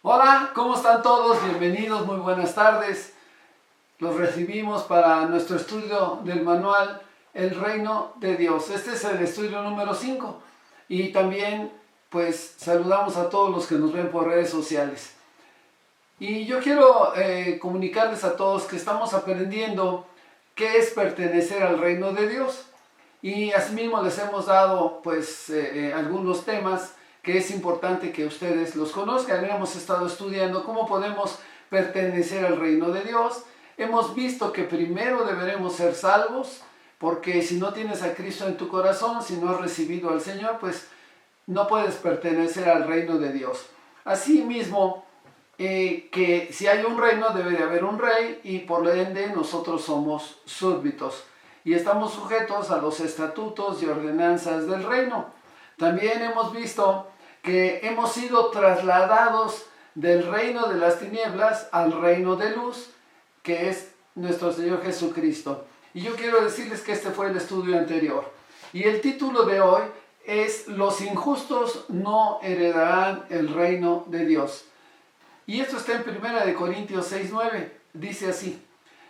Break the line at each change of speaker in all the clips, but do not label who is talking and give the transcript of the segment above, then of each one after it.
Hola, ¿cómo están todos? Bienvenidos, muy buenas tardes. Los recibimos para nuestro estudio del manual El Reino de Dios. Este es el estudio número 5 y también pues saludamos a todos los que nos ven por redes sociales. Y yo quiero comunicarles a todos que estamos aprendiendo qué es pertenecer al reino de Dios. Y asimismo les hemos dado pues algunos temas que es importante que ustedes los conozcan. Hemos estado estudiando cómo podemos pertenecer al reino de Dios. Hemos visto que primero deberemos ser salvos, porque si no tienes a Cristo en tu corazón, si no has recibido al Señor, pues no puedes pertenecer al reino de Dios. Asimismo, que si hay un reino debe de haber un rey y por ende nosotros somos súbditos y estamos sujetos a los estatutos y ordenanzas del reino. También hemos visto que hemos sido trasladados del reino de las tinieblas al reino de luz, que es nuestro Señor Jesucristo. Y yo quiero decirles que este fue el estudio anterior. Y el título de hoy es Los injustos no heredarán el reino de Dios. Y esto está en 1 Corintios 6:9. Dice así: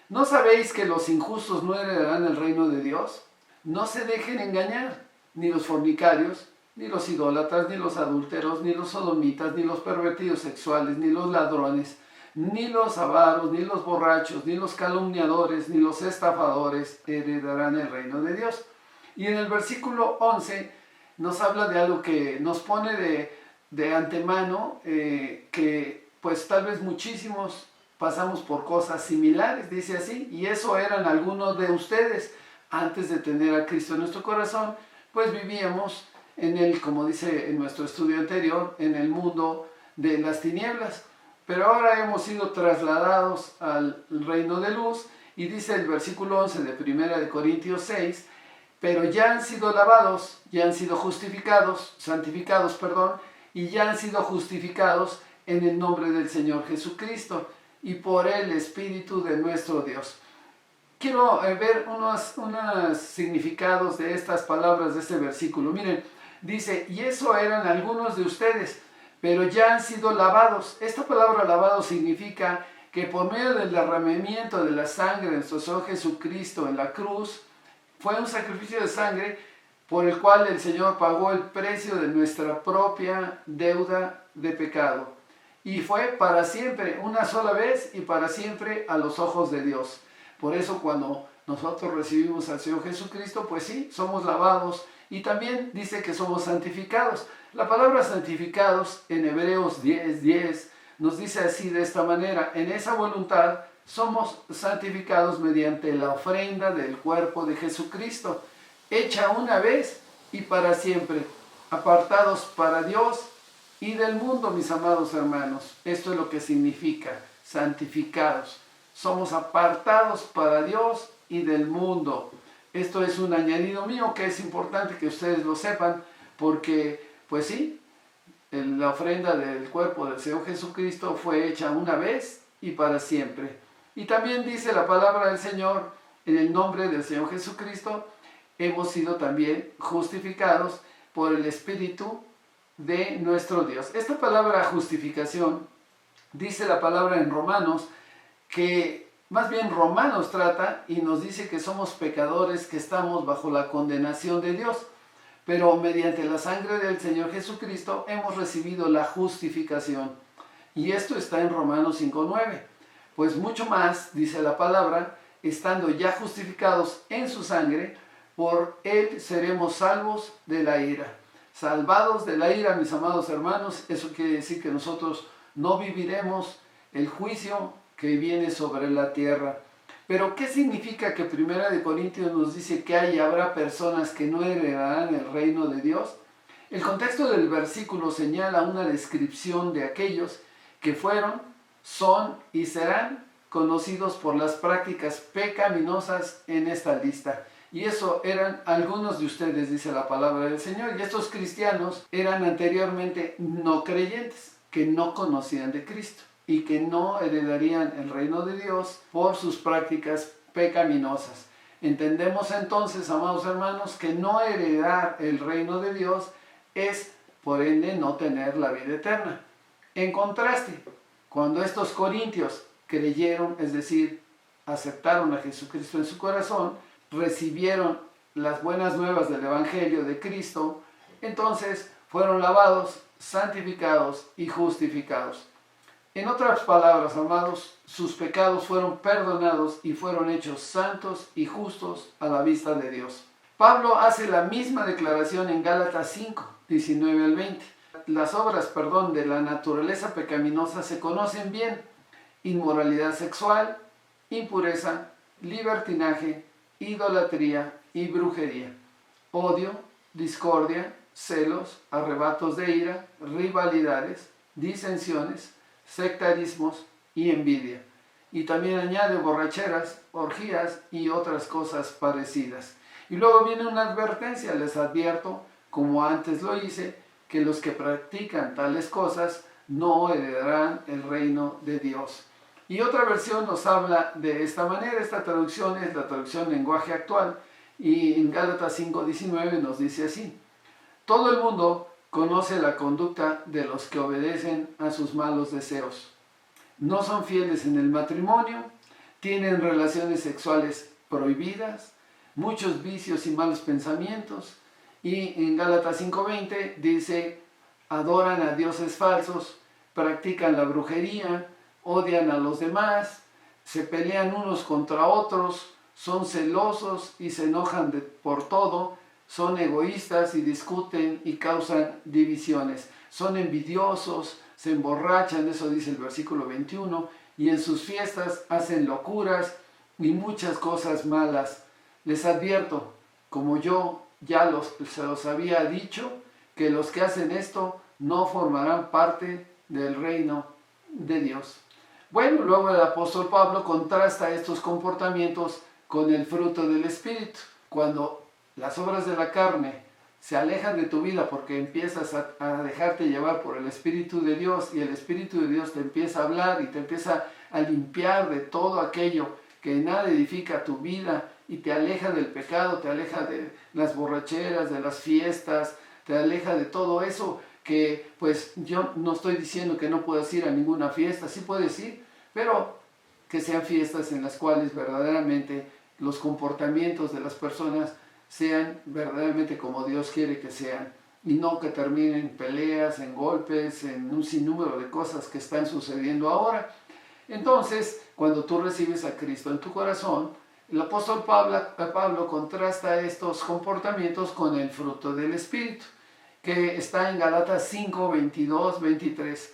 ¿no sabéis que los injustos no heredarán el reino de Dios? No se dejen engañar, ni los fornicarios, ni los idólatras, ni los adúlteros, ni los sodomitas, ni los pervertidos sexuales, ni los ladrones, ni los avaros, ni los borrachos, ni los calumniadores, ni los estafadores heredarán el reino de Dios. Y en el versículo 11 nos habla de algo que nos pone de antemano, que pues tal vez muchísimos pasamos por cosas similares, dice así, y eso eran algunos de ustedes. Antes de tener a Cristo en nuestro corazón, pues vivíamos en el, como dice en nuestro estudio anterior, en el mundo de las tinieblas. Pero ahora hemos sido trasladados al reino de luz, y dice el versículo 11 de 1 Corintios 6, pero ya han sido lavados, ya han sido justificados, santificados, y ya han sido justificados en el nombre del Señor Jesucristo y por el Espíritu de nuestro Dios. Quiero ver unos significados de estas palabras de este versículo. Miren, dice, y eso eran algunos de ustedes, pero ya han sido lavados. Esta palabra lavado significa que por medio del derramamiento de la sangre de nuestro Señor Jesucristo en la cruz, fue un sacrificio de sangre por el cual el Señor pagó el precio de nuestra propia deuda de pecado. Y fue para siempre, una sola vez y para siempre a los ojos de Dios. Por eso cuando nosotros recibimos al Señor Jesucristo, pues sí, somos lavados. Y también dice que somos santificados. La palabra santificados en Hebreos 10:10 nos dice así, de esta manera: en esa voluntad somos santificados mediante la ofrenda del cuerpo de Jesucristo, hecha una vez y para siempre, apartados para Dios y del mundo, mis amados hermanos. Esto es lo que significa santificados. Somos apartados para Dios y del mundo. Esto es un añadido mío que es importante que ustedes lo sepan, porque pues sí, la ofrenda del cuerpo del Señor Jesucristo fue hecha una vez y para siempre. Y también dice la palabra del Señor, en el nombre del Señor Jesucristo hemos sido también justificados por el Espíritu de nuestro Dios. Esta palabra justificación, dice la palabra en Romanos, que más bien Romanos trata y nos dice que somos pecadores, que estamos bajo la condenación de Dios, pero mediante la sangre del Señor Jesucristo hemos recibido la justificación. Y esto está en Romanos 5:9. Pues mucho más, dice la palabra, estando ya justificados en su sangre, por él seremos salvos de la ira. Salvados de la ira, mis amados hermanos, eso quiere decir que nosotros no viviremos el juicio que viene sobre la tierra. Pero ¿qué significa que 1 Corintios nos dice que hay y habrá personas que no heredarán el reino de Dios? El contexto del versículo señala una descripción de aquellos que fueron, son y serán conocidos por las prácticas pecaminosas en esta lista. Y eso eran algunos de ustedes, dice la palabra del Señor. Y estos cristianos eran anteriormente no creyentes, que no conocían de Cristo y que no heredarían el reino de Dios por sus prácticas pecaminosas. Entendemos entonces, amados hermanos, que no heredar el reino de Dios es, por ende, no tener la vida eterna. En contraste, cuando estos corintios creyeron, es decir, aceptaron a Jesucristo en su corazón, recibieron las buenas nuevas del Evangelio de Cristo, entonces fueron lavados, santificados y justificados. En otras palabras, amados, sus pecados fueron perdonados y fueron hechos santos y justos a la vista de Dios. Pablo hace la misma declaración en Gálatas 5, 19 al 20. Las obras, de la naturaleza pecaminosa se conocen bien: inmoralidad sexual, impureza, libertinaje, idolatría y brujería, odio, discordia, celos, arrebatos de ira, rivalidades, disensiones, sectarismos y envidia. Y también añade borracheras, orgías y otras cosas parecidas. Y luego viene una advertencia: les advierto, como antes lo hice, que los que practican tales cosas no heredarán el reino de Dios. Y otra versión nos habla de esta manera. Esta traducción es la traducción lenguaje actual, y en Gálatas 5:19 nos dice así: todo el mundo conoce la conducta de los que obedecen a sus malos deseos. No son fieles en el matrimonio, tienen relaciones sexuales prohibidas, muchos vicios y malos pensamientos. Y en Gálatas 5:20 dice: adoran a dioses falsos, practican la brujería, odian a los demás, se pelean unos contra otros, son celosos y se enojan por todo, son egoístas y discuten y causan divisiones, son envidiosos, se emborrachan, eso dice el versículo 21, y en sus fiestas hacen locuras y muchas cosas malas. Les advierto, como yo ya se los había dicho, que los que hacen esto no formarán parte del reino de Dios. Bueno, luego el apóstol Pablo contrasta estos comportamientos con el fruto del Espíritu. Cuando las obras de la carne se alejan de tu vida porque empiezas a dejarte llevar por el Espíritu de Dios, y el Espíritu de Dios te empieza a hablar y te empieza a limpiar de todo aquello que nada edifica tu vida y te aleja del pecado, te aleja de las borracheras, de las fiestas, te aleja de todo eso que, pues, yo no estoy diciendo que no puedas ir a ninguna fiesta, sí puedes ir, pero que sean fiestas en las cuales verdaderamente los comportamientos de las personas sean verdaderamente como Dios quiere que sean, y no que terminen en peleas, en golpes, en un sinnúmero de cosas que están sucediendo ahora. Entonces, cuando tú recibes a Cristo en tu corazón, el apóstol Pablo contrasta estos comportamientos con el fruto del Espíritu, que está en Gálatas 5, 22, 23.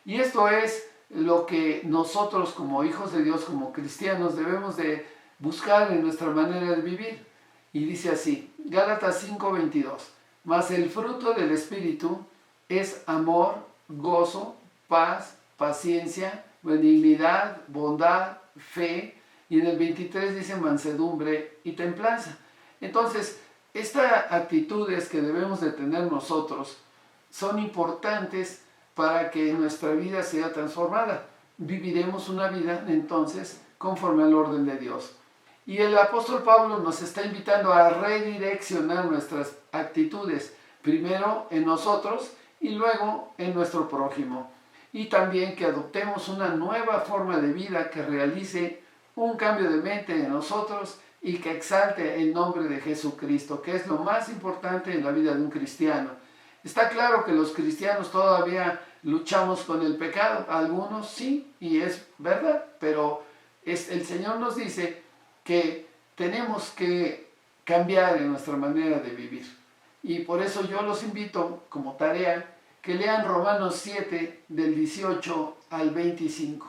Y esto es lo que nosotros como hijos de Dios, como cristianos, debemos de buscar en nuestra manera de vivir. Y dice así, Gálatas 5, 22. Mas el fruto del Espíritu es amor, gozo, paz, paciencia, benignidad, bondad, fe. Y en el 23 dice mansedumbre y templanza. Entonces, estas actitudes que debemos de tener nosotros son importantes para que nuestra vida sea transformada. Viviremos una vida entonces conforme al orden de Dios. Y el apóstol Pablo nos está invitando a redireccionar nuestras actitudes, primero en nosotros y luego en nuestro prójimo. Y también que adoptemos una nueva forma de vida que realice un cambio de mente en nosotros y que exalte el nombre de Jesucristo, que es lo más importante en la vida de un cristiano. Está claro que los cristianos todavía luchamos con el pecado, algunos sí, y es verdad, pero el Señor nos dice que tenemos que cambiar en nuestra manera de vivir. Y por eso yo los invito como tarea que lean Romanos 7 del 18 al 25.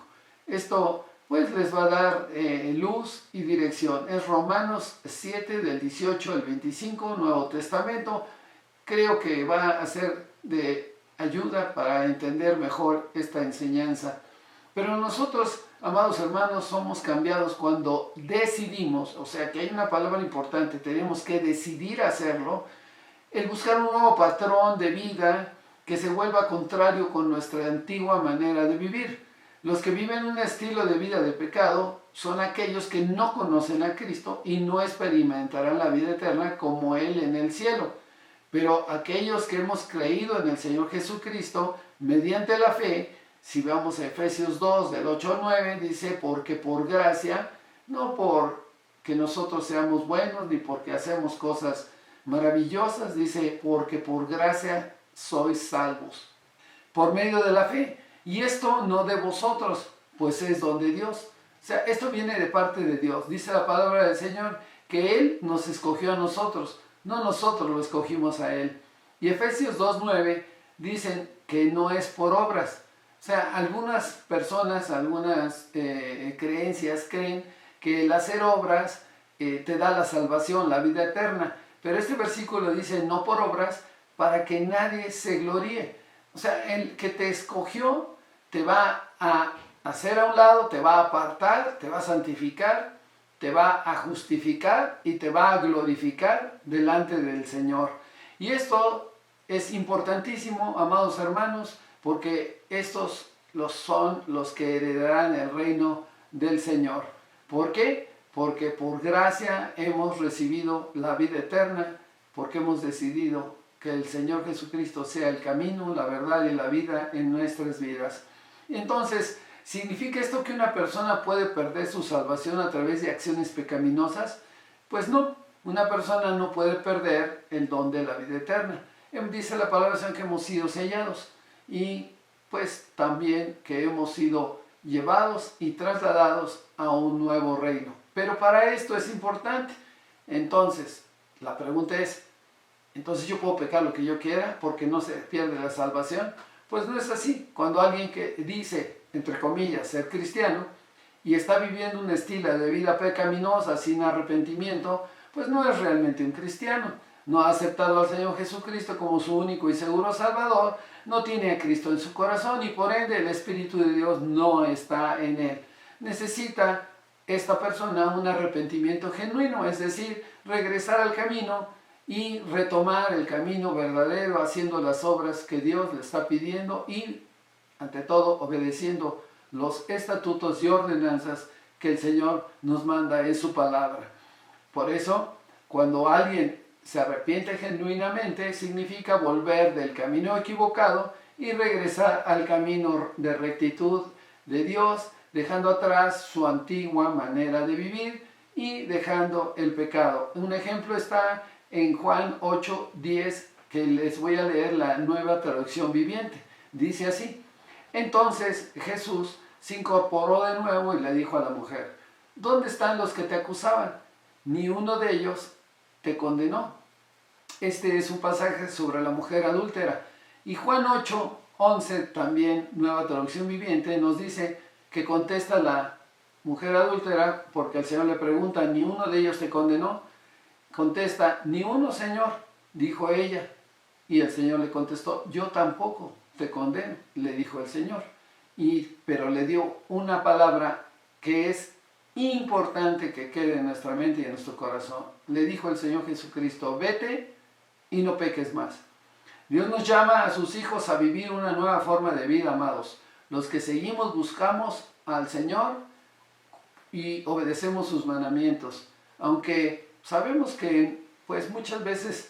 Esto pues les va a dar luz y dirección. Es Romanos 7 del 18 al 25, Nuevo Testamento. Creo que va a ser de ayuda para entender mejor esta enseñanza. Pero nosotros, amados hermanos, somos cambiados cuando decidimos, o sea que hay una palabra importante, tenemos que decidir hacerlo, el buscar un nuevo patrón de vida que se vuelva contrario con nuestra antigua manera de vivir. Los que viven un estilo de vida de pecado son aquellos que no conocen a Cristo y no experimentarán la vida eterna como Él en el cielo. Pero aquellos que hemos creído en el Señor Jesucristo, mediante la fe, Si vamos a Efesios 2, del 8 al 9, dice, porque por gracia, no por que nosotros seamos buenos, ni porque hacemos cosas maravillosas, dice, porque por gracia sois salvos, por medio de la fe. Y esto no de vosotros, pues es don de Dios. O sea, esto viene de parte de Dios. Dice la palabra del Señor que Él nos escogió a nosotros, no nosotros lo escogimos a Él. Y Efesios 2:9 dicen que no es por obras. O sea, algunas personas, algunas creencias creen que el hacer obras te da la salvación, la vida eterna. Pero este versículo dice no por obras para que nadie se gloríe. O sea, el que te escogió te va a hacer a un lado, te va a apartar, te va a santificar, te va a justificar y te va a glorificar delante del Señor. Y esto es importantísimo, amados hermanos, porque estos son los que heredarán el reino del Señor. ¿Por qué? Porque por gracia hemos recibido la vida eterna, porque hemos decidido que el Señor Jesucristo sea el camino, la verdad y la vida en nuestras vidas. Entonces, ¿significa esto que una persona puede perder su salvación a través de acciones pecaminosas? Pues no, una persona no puede perder el don de la vida eterna. Dice la palabra que hemos sido sellados y pues también que hemos sido llevados y trasladados a un nuevo reino. Pero para esto es importante. Entonces, la pregunta es, ¿entonces yo puedo pecar lo que yo quiera porque no se pierde la salvación? Pues no es así. Cuando alguien que dice, entre comillas, ser cristiano y está viviendo un estilo de vida pecaminosa sin arrepentimiento, pues no es realmente un cristiano. No ha aceptado al Señor Jesucristo como su único y seguro Salvador, no tiene a Cristo en su corazón y por ende el Espíritu de Dios no está en él. Necesita esta persona un arrepentimiento genuino, es decir, regresar al camino y retomar el camino verdadero haciendo las obras que Dios le está pidiendo y, ante todo, obedeciendo los estatutos y ordenanzas que el Señor nos manda en su palabra. Por eso, cuando alguien se arrepiente genuinamente, significa volver del camino equivocado y regresar al camino de rectitud de Dios, dejando atrás su antigua manera de vivir y dejando el pecado. Un ejemplo está en Juan 8:10, que les voy a leer la Nueva Traducción Viviente. Dice así: entonces Jesús se incorporó de nuevo y le dijo a la mujer: ¿dónde están los que te acusaban? Ni uno de ellos te condenó. Este es un pasaje sobre la mujer adúltera. Y Juan 8:11, también Nueva Traducción Viviente, nos dice que contesta la mujer adúltera porque el Señor le pregunta: ¿ni uno de ellos te condenó? Contesta: ni uno, Señor, dijo ella. Y el Señor le contestó: yo tampoco te condeno, le dijo el Señor. Pero le dio una palabra que es importante que quede en nuestra mente y en nuestro corazón. Le dijo el Señor Jesucristo: vete y no peques más. Dios nos llama a sus hijos a vivir una nueva forma de vida, amados. Los que seguimos buscamos al Señor y obedecemos sus mandamientos. Aunque sabemos que pues muchas veces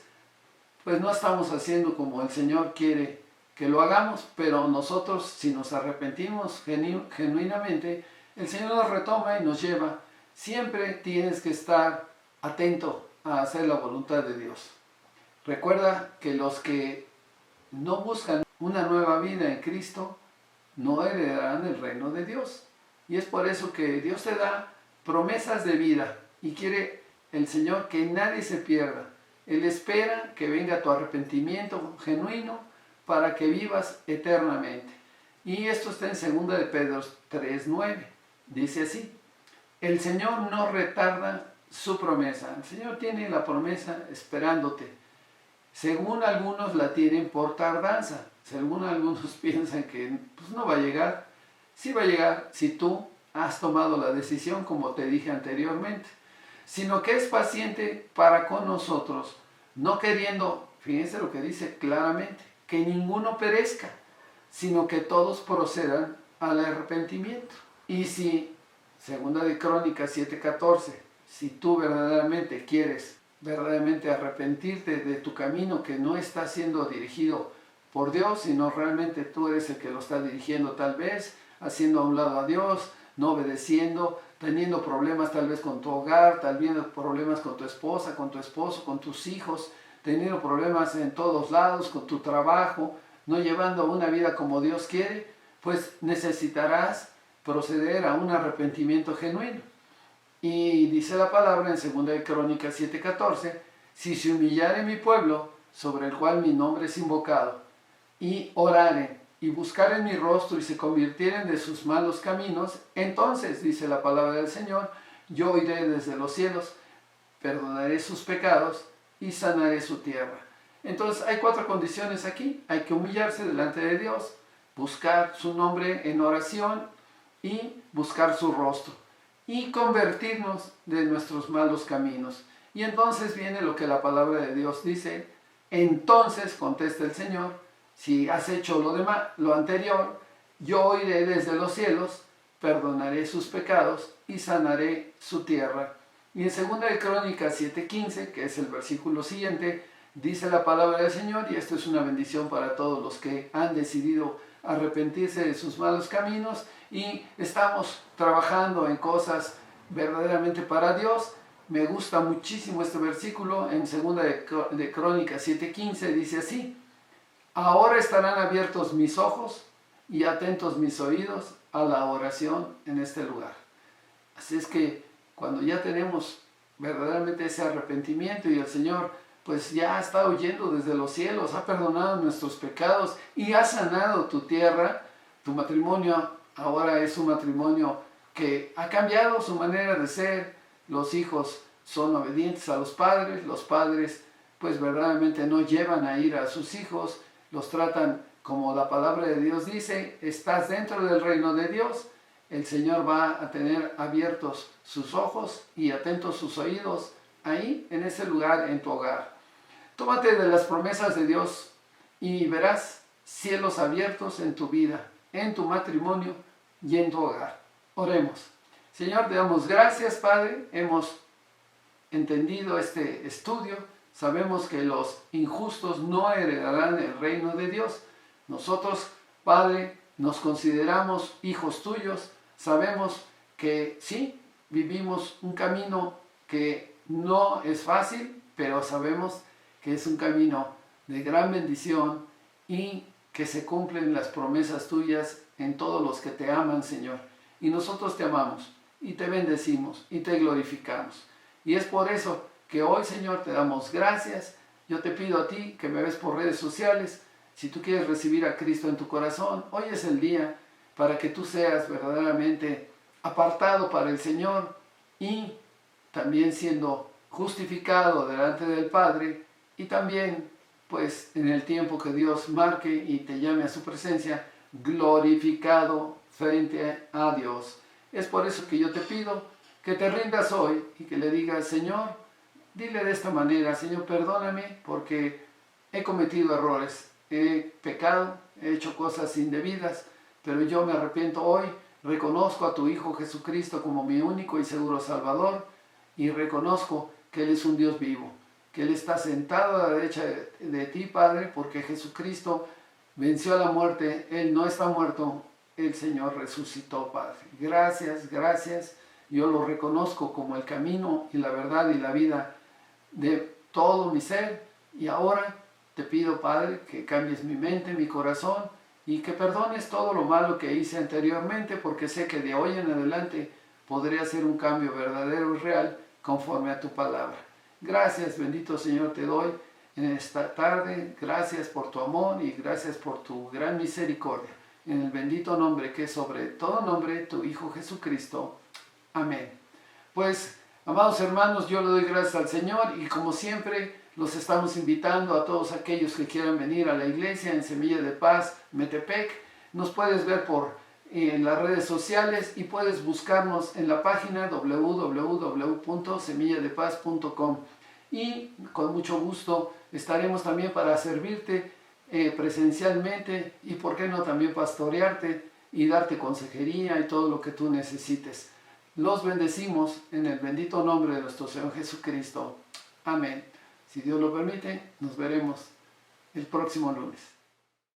pues no estamos haciendo como el Señor quiere que lo hagamos, pero nosotros, si nos arrepentimos genuinamente, el Señor nos retoma y nos lleva. Siempre tienes que estar atento a hacer la voluntad de Dios. Recuerda que los que no buscan una nueva vida en Cristo no heredarán el reino de Dios. Y es por eso que Dios te da promesas de vida y quiere el Señor que nadie se pierda. Él espera que venga tu arrepentimiento genuino para que vivas eternamente. Y esto está en 2 de Pedro 3:9. Dice así: el Señor no retarda su promesa. El Señor tiene la promesa esperándote. Según algunos la tienen por tardanza. Según algunos piensan que pues, no va a llegar. Sí va a llegar si tú has tomado la decisión, como te dije anteriormente. Sino que es paciente para con nosotros, no queriendo, fíjense lo que dice claramente, que ninguno perezca, sino que todos procedan al arrepentimiento. Y si, 2 de Crónicas 7:14, si tú verdaderamente quieres verdaderamente arrepentirte de tu camino que no está siendo dirigido por Dios, sino realmente tú eres el que lo está dirigiendo tal vez, haciendo a un lado a Dios, no obedeciendo, teniendo problemas tal vez con tu hogar, tal vez problemas con tu esposa, con tu esposo, con tus hijos, teniendo problemas en todos lados, con tu trabajo, no llevando una vida como Dios quiere, pues necesitarás proceder a un arrepentimiento genuino. Y dice la palabra en 2 de Crónicas 7:14, si se humillare mi pueblo, sobre el cual mi nombre es invocado, y oraren y buscaren mi rostro y se convirtieren de sus malos caminos, entonces, dice la palabra del Señor, yo oiré desde los cielos, perdonaré sus pecados y sanaré su tierra. Entonces hay 4 condiciones aquí. Hay que humillarse delante de Dios, buscar su nombre en oración y buscar su rostro y convertirnos de nuestros malos caminos. Y entonces viene lo que la palabra de Dios dice. Entonces, contesta el Señor, si has hecho lo anterior, yo oiré desde los cielos, perdonaré sus pecados y sanaré su tierra. Y en 2 de Crónicas 7:15, que es el versículo siguiente, dice la palabra del Señor, y esto es una bendición para todos los que han decidido arrepentirse de sus malos caminos y estamos trabajando en cosas verdaderamente para Dios. Me gusta muchísimo este versículo en 2 de Crónicas 7:15, dice así: ahora estarán abiertos mis ojos y atentos mis oídos a la oración en este lugar. Así es que cuando ya tenemos verdaderamente ese arrepentimiento y el Señor pues ya está oyendo desde los cielos, ha perdonado nuestros pecados y ha sanado tu tierra, tu matrimonio ahora es un matrimonio que ha cambiado su manera de ser, los hijos son obedientes a los padres pues verdaderamente no llevan a ir a sus hijos, los tratan como la palabra de Dios dice, estás dentro del reino de Dios, el Señor va a tener abiertos sus ojos y atentos sus oídos ahí, en ese lugar, en tu hogar. Tómate de las promesas de Dios y verás cielos abiertos en tu vida, en tu matrimonio y en tu hogar. Oremos. Señor, te damos gracias, Padre, hemos entendido este estudio. Sabemos que los injustos no heredarán el reino de Dios. Nosotros, Padre, nos consideramos hijos tuyos. Sabemos que sí, vivimos un camino que no es fácil, pero sabemos que es un camino de gran bendición y que se cumplen las promesas tuyas en todos los que te aman, Señor. Y nosotros te amamos y te bendecimos y te glorificamos. Y es por eso que hoy, Señor, te damos gracias. Yo te pido a ti que me ves por redes sociales. Si tú quieres recibir a Cristo en tu corazón, hoy es el día para que tú seas verdaderamente apartado para el Señor y también siendo justificado delante del Padre y también, pues, en el tiempo que Dios marque y te llame a su presencia, glorificado frente a Dios. Es por eso que yo te pido que te rindas hoy y que le digas, Señor, dile de esta manera, Señor, perdóname porque he cometido errores, he pecado, he hecho cosas indebidas, pero yo me arrepiento hoy, reconozco a tu Hijo Jesucristo como mi único y seguro Salvador y reconozco que Él es un Dios vivo, que Él está sentado a la derecha de ti, Padre, porque Jesucristo venció a la muerte, Él no está muerto, el Señor resucitó, Padre. Gracias, gracias. Yo lo reconozco como el camino y la verdad y la vida de todo mi ser. Y ahora te pido, Padre, que cambies mi mente, mi corazón y que perdones todo lo malo que hice anteriormente, porque sé que de hoy en adelante podré hacer un cambio verdadero y real conforme a tu palabra. Gracias, bendito Señor, te doy en esta tarde. Gracias por tu amor y gracias por tu gran misericordia. En el bendito nombre que es sobre todo nombre, tu Hijo Jesucristo. Amén. Pues, amados hermanos, yo le doy gracias al Señor y como siempre los estamos invitando a todos aquellos que quieran venir a la iglesia en Semilla de Paz, Metepec. Nos puedes ver en las redes sociales y puedes buscarnos en la página www.semilladepaz.com y con mucho gusto estaremos también para servirte presencialmente y por qué no también pastorearte y darte consejería y todo lo que tú necesites. Los bendecimos en el bendito nombre de nuestro Señor Jesucristo. Amén. Si Dios lo permite, nos veremos el próximo lunes.